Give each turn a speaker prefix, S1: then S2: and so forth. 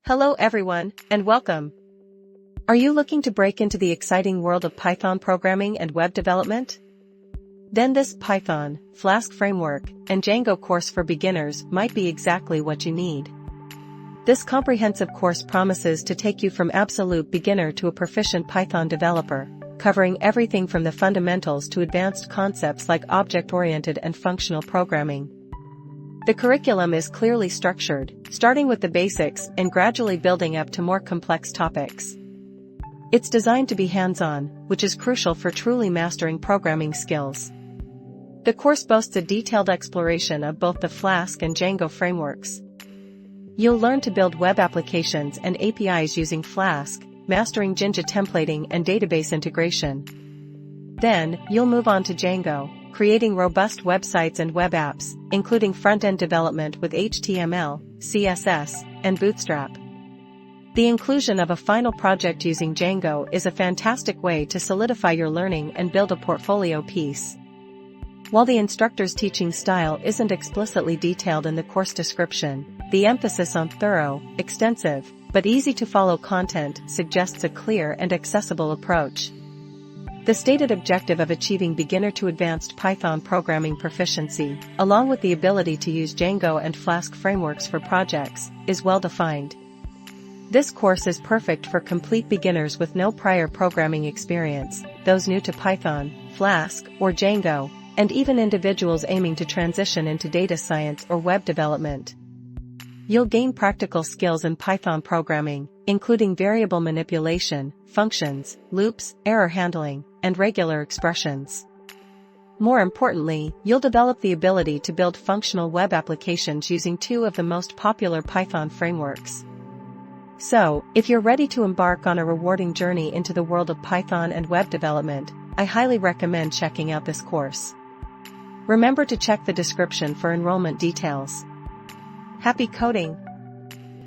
S1: Hello everyone, and welcome. Are you looking to break into the exciting world of Python programming and web development? Then this Python, Flask framework, and Django course for beginners might be exactly what you need. This comprehensive course promises to take you from absolute beginner to a proficient Python developer, covering everything from the fundamentals to advanced concepts like object-oriented and functional programming. The curriculum is clearly structured, starting with the basics and gradually building up to more complex topics. It's designed to be hands-on, which is crucial for truly mastering programming skills. The course boasts a detailed exploration of both the Flask and Django frameworks. You'll learn to build web applications and APIs using Flask, mastering Django templating and database integration. Then, you'll move on to Django, creating robust websites and web apps, including front-end development with HTML, CSS, and Bootstrap. The inclusion of a final project using Django is a fantastic way to solidify your learning and build a portfolio piece. While the instructor's teaching style isn't explicitly detailed in the course description, the emphasis on thorough, extensive, but easy-to-follow content suggests a clear and accessible approach. The stated objective of achieving beginner to advanced Python programming proficiency, along with the ability to use Django and Flask frameworks for projects, is well defined. This course is perfect for complete beginners with no prior programming experience, those new to Python, Flask, or Django, and even individuals aiming to transition into data science or web development. You'll gain practical skills in Python programming, including variable manipulation, functions, loops, error handling, and regular expressions. More importantly, you'll develop the ability to build functional web applications using two of the most popular Python frameworks. So, if you're ready to embark on a rewarding journey into the world of Python and web development, I highly recommend checking out this course. Remember to check the description for enrollment details. Happy coding!